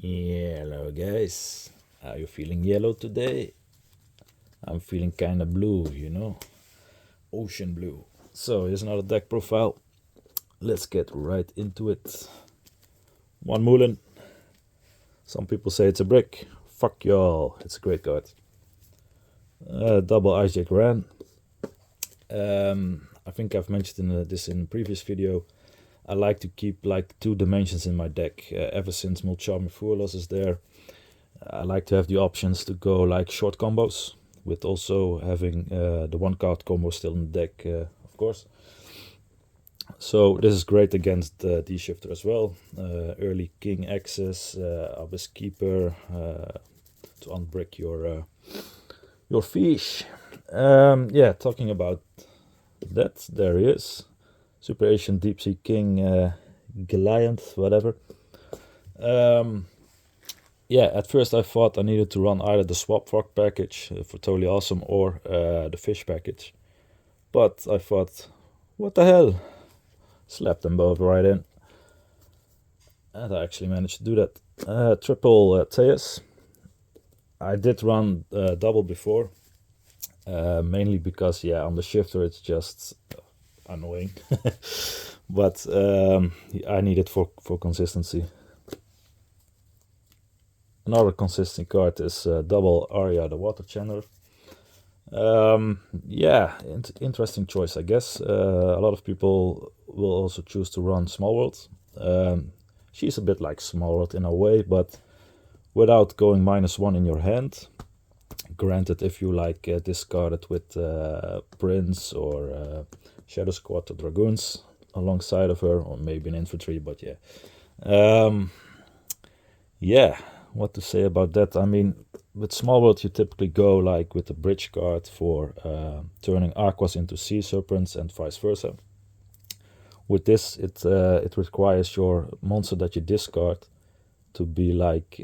Hello guys, are you feeling yellow today? I'm feeling kinda blue, ocean blue. So here's another deck profile. Let's get right into it. One Moulin. Some people say it's a brick. Fuck y'all, it's a great card. Double Isaac Ran. I think I've mentioned this in a previous video. I like to keep like 2 dimensions in my deck. Ever since Mulcharming Furlos is there, I like to have the options to go like short combos, with also having the 1 card combo still in the deck, of course. So this is great against D-Shifter as well. Early King access, Abyss Keeper, to unbrick your fish. Yeah, talking about that, there he is. Super Asian Deep Sea King, Goliath, whatever. Yeah, at first I thought I needed to run either the Swap Frog package for Totally Awesome or the Fish package. But I thought, what the hell? Slapped them both right in. And I actually managed to do that. Triple Teus. I did run double before. Mainly because, yeah, on the shifter it's just annoying. But I need it for consistency. Another consistent card is double Arya, the Water Channeler. Yeah, interesting choice, I guess. A lot of people will also choose to run Small World. She's a bit like Small World in a way, but without going -1 in your hand. Granted, if you like discard it with Prince or Shadow Squad or Dragoons alongside of her, or maybe an infantry, but yeah. Yeah, what to say about that? I mean, with Small World you typically go like with the bridge card for turning Aquas into Sea Serpents and vice versa. With this, it requires your monster that you discard to be like,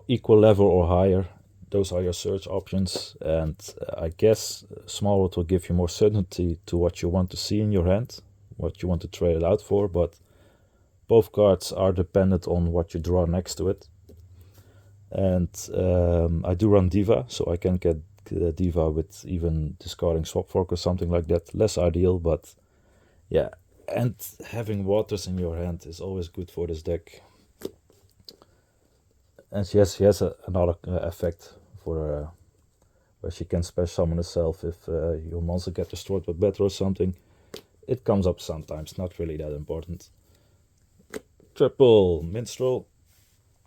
equal level or higher. Those are your search options, and I guess Small World will give you more certainty to what you want to see in your hand, what you want to trade it out for, but both cards are dependent on what you draw next to it. And I do run Diva, so I can get Diva with even discarding Swap Fork or something like that. Less ideal, but yeah. And having waters in your hand is always good for this deck. And she has another effect for where she can special summon herself if your monster gets destroyed with battle or something. It comes up sometimes, not really that important. Triple Minstrel.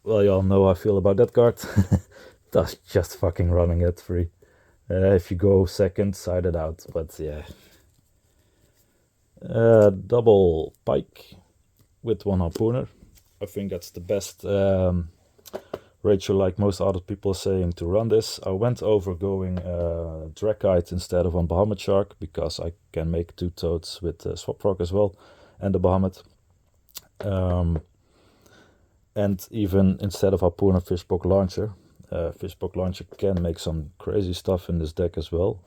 Well, you all know how I feel about that card. That's just fucking running it free. If you go second, side it out, but yeah. Double Pike with 1 Harpooner. I think that's the best ratio, like most other people are saying, to run this. I went over going Drakite instead of on Bahamut Shark, because I can make 2 toads with Swap Frog as well, and the Bahamut. And even instead of Harpooner, Fishpoke Launcher. Fishpoke Launcher can make some crazy stuff in this deck as well.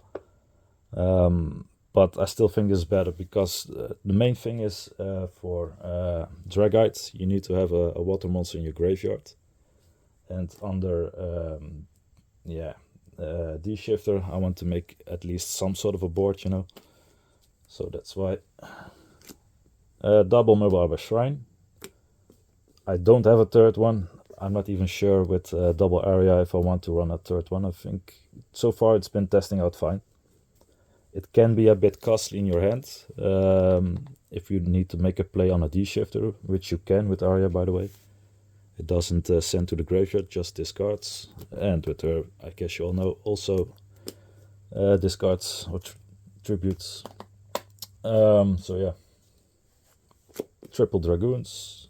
But I still think this is better, because the main thing is for Dragite, you need to have a water monster in your graveyard. And under D-Shifter, I want to make at least some sort of a board, So that's why. Double Mermail Shrine. I don't have a third one. I'm not even sure with double area if I want to run a third one. I think so far it's been testing out fine. It can be a bit costly in your hand if you need to make a play on a D-Shifter, which you can with Arya, by the way. It doesn't send to the graveyard, just discards. And with her, I guess you all know, also discards or tributes. So yeah. Triple Dragoons.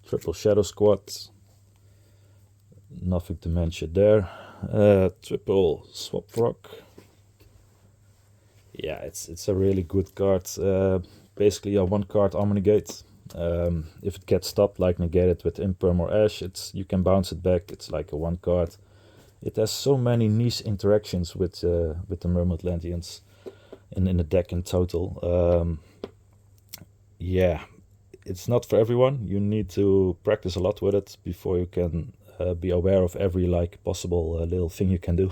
Triple Shadow Squad. Nothing to mention there. Triple Swap Frog. Yeah, it's a really good card. Basically a 1-card armor negate. If it gets stopped, like negated with Imperm or Ash, you can bounce it back. It's like a 1-card. It has so many niche interactions with the Mermail Atlanteans in the deck in total. Yeah, it's not for everyone. You need to practice a lot with it before you can be aware of every like possible little thing you can do.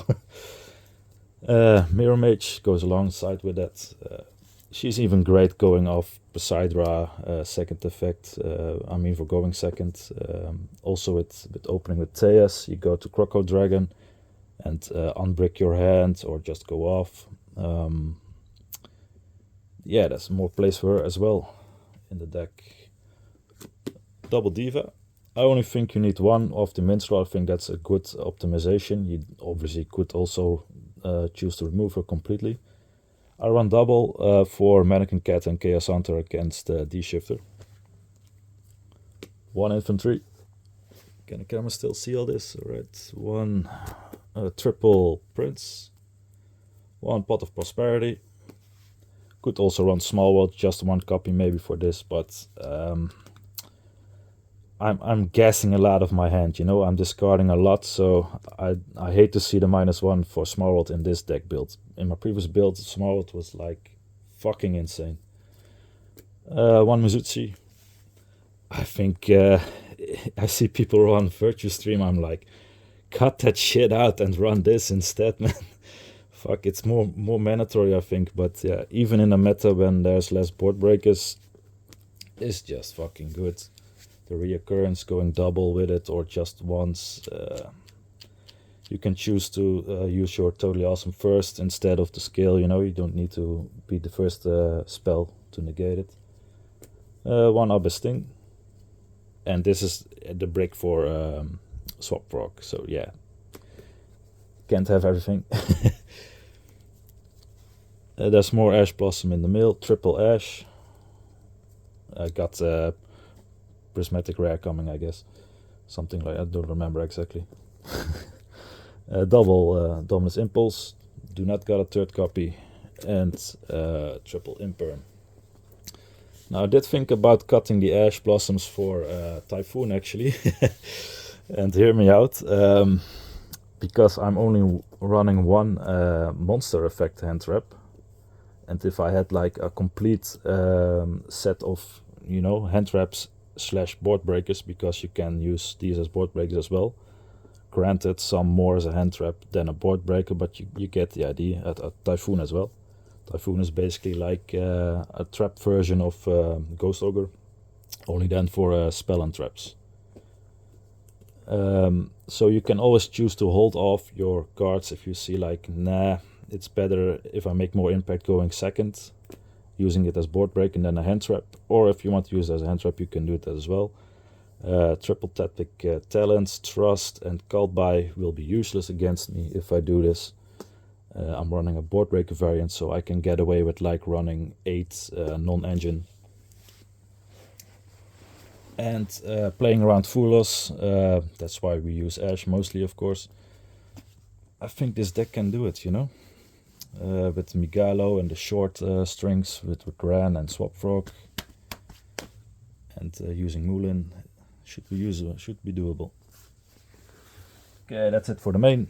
Mirror Mage goes alongside with that. She's even great going off Poseidra, second effect. I mean for going second. Also with opening with Theas, you go to Croco Dragon and unbrick your hand or just go off. Yeah, there's more place for her as well in the deck. Double Diva. I only think you need one of the Minstrel. I think that's a good optimization. You obviously could also choose to remove her completely. I run double for Mannequin Cat and Chaos Hunter against D-Shifter. One infantry. Can the camera still see all this? Alright, one triple Prince. One Pot of Prosperity. Could also run Small World, just one copy maybe for this, but I'm guessing a lot of my hand, you know, I'm discarding a lot, so I hate to see the -1 for Small World in this deck build. In my previous build, Small World was like fucking insane. One Mizuchi. I think I see people run Virtue Stream, I'm like, cut that shit out and run this instead, man. Fuck, it's more mandatory, I think, but yeah, even in a meta when there's less board breakers, it's just fucking good. The reoccurrence going double with it or just once. You can choose to use your Totally Awesome first instead of the skill, you know, you don't need to be the first spell to negate it. One Abyss Sting. And this is the brick for Swap Proc, so yeah. Can't have everything. There's more Ash Blossom in the mill, triple Ash. I got Prismatic Rare coming, I guess. Something like, I don't remember exactly. Double Dominus Impulse. Do not got a third copy. And triple Imperm. Now I did think about cutting the Ash Blossoms for Typhoon actually. And hear me out. Because I'm only running one monster effect hand trap. And if I had like a complete set of, you know, hand traps / board breakers, because you can use these as board breakers as well. Granted, some more as a hand trap than a board breaker, but you get the idea. At Typhoon as well. Typhoon is basically like a trap version of Ghost Ogre, only then for spell and traps. So you can always choose to hold off your cards if you see like, nah, it's better if I make more impact going second, using it as board break and then a hand trap. Or if you want to use it as a hand trap, you can do it as well. Triple Tactic Talents, Trust and Cult By will be useless against me if I do this. I'm running a board breaker variant, so I can get away with like running 8 non-engine. And playing around Fulos, that's why we use Ash mostly, of course. I think this deck can do it, you know. With Migalo and the short strings with Gran and Swap Frog. And using Moulin should be doable. Okay, that's it for the main.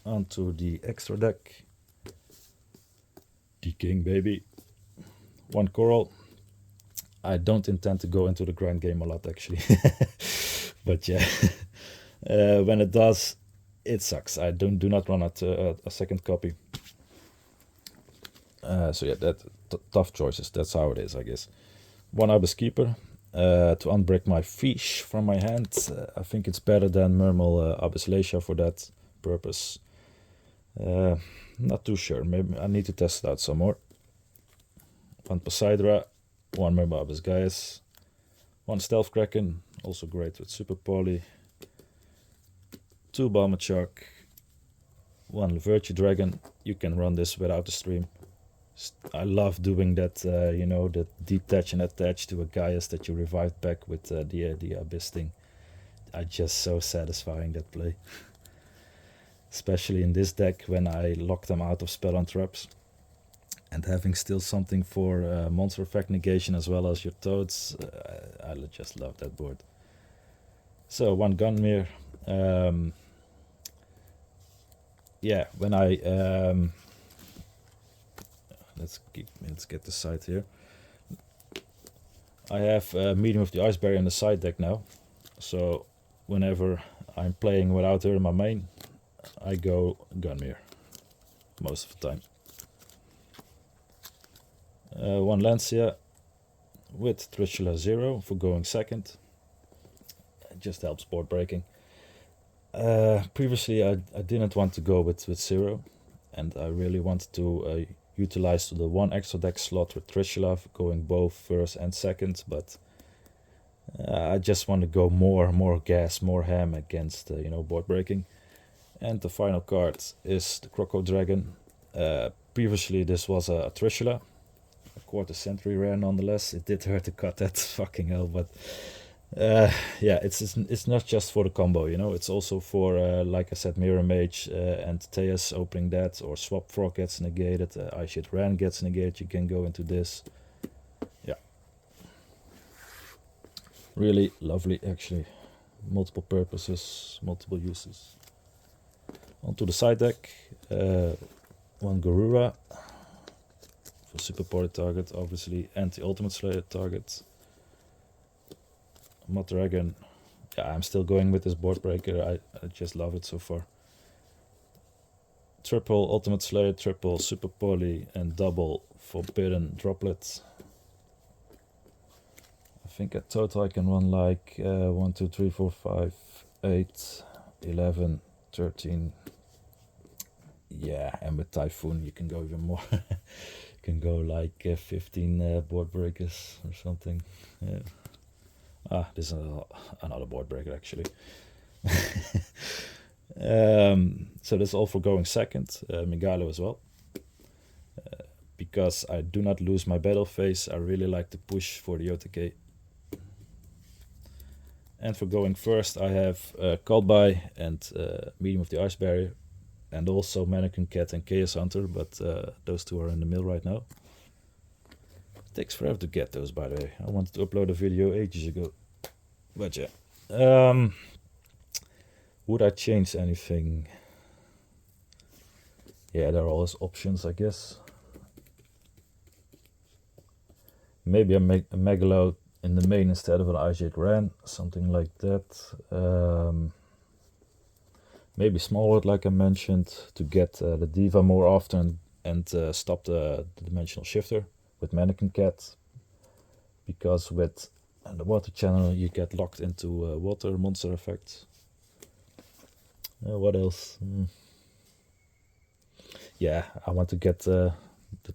On to the extra deck. The King, baby. One Coral. I don't intend to go into the grand game a lot, actually. But yeah, when it does, it sucks. I do not run a second copy. So yeah, that tough choices. That's how it is, I guess. One Abyss Keeper to unbreak my fish from my hand. I think it's better than Mermail Abyss Leisha for that purpose. Not too sure. Maybe I need to test it out some more. One Poseidra, one Mermail Abyss Gaius, one Stealth Kraken, also great with Super Poly. Two Balmond Shark, one Virtue Dragon. You can run this without the stream. I love doing that, you know, the detach and attach to a Gaius that you revived back with the Abyss thing. Just so satisfying, that play. Especially in this deck when I lock them out of spell and traps. And having still something for monster effect negation as well as your toads. I just love that board. So one Gunmere. Yeah, when I... let's get the side here. I have Medium of the Ice Barrier in the side deck now, so whenever I'm playing without her in my main, I go Gunmere most of the time. One Lancia with Trishula 0 for going second. It just helps board breaking. Previously I didn't want to go with 0, and I really wanted to utilize the one extra deck slot with Trishula going both first and second, but I just want to go more gas, more ham against you know, board breaking. And the final card is the Croco Dragon. Previously this was a Trishula, a quarter century rare nonetheless. It did hurt to cut that, fucking hell, but yeah, it's not just for the combo, you know, it's also for like I said, Mirror Mage and Tejas opening that, or Swap Frog gets negated, Ice Shit Ran gets negated, you can go into this. Yeah, really lovely actually, multiple purposes, multiple uses. Onto the side deck, one Garura for super party target, obviously anti-ultimate slayer target. Mod Dragon, yeah, I'm still going with this board breaker, I just love it so far. Triple Ultimate Slayer, triple Super Poly, and double Forbidden Droplet. I think at total I can run like 1, 2, 3, 4, 5, 8, 11, 13. Yeah, and with Typhoon you can go even more. You can go like 15 board breakers or something. Yeah. Ah, this is another board breaker actually. So that's all for going second. Migalo as well. Because I do not lose my battle phase, I really like to push for the OTK. And for going first, I have Called By and Medium of the Ice Barrier, and also Mannequin Cat and Chaos Hunter, but those two are in the mill right now. It takes forever to get those, by the way. I wanted to upload a video ages ago. But yeah. Would I change anything? Yeah, there are always options, I guess. Maybe I make a Megalo in the main instead of an Isaac Ran, something like that. Maybe Smallwood, like I mentioned, to get the Diva more often and stop the Dimensional Shifter with Mannequin Cat. Because with the water channel you get locked into water monster effects. What else? Yeah, I want to get the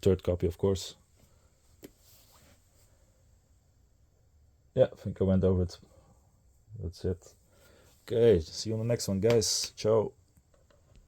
third copy, of course. Yeah, I think I went over it. That's it. Okay, see you on the next one, guys. Ciao.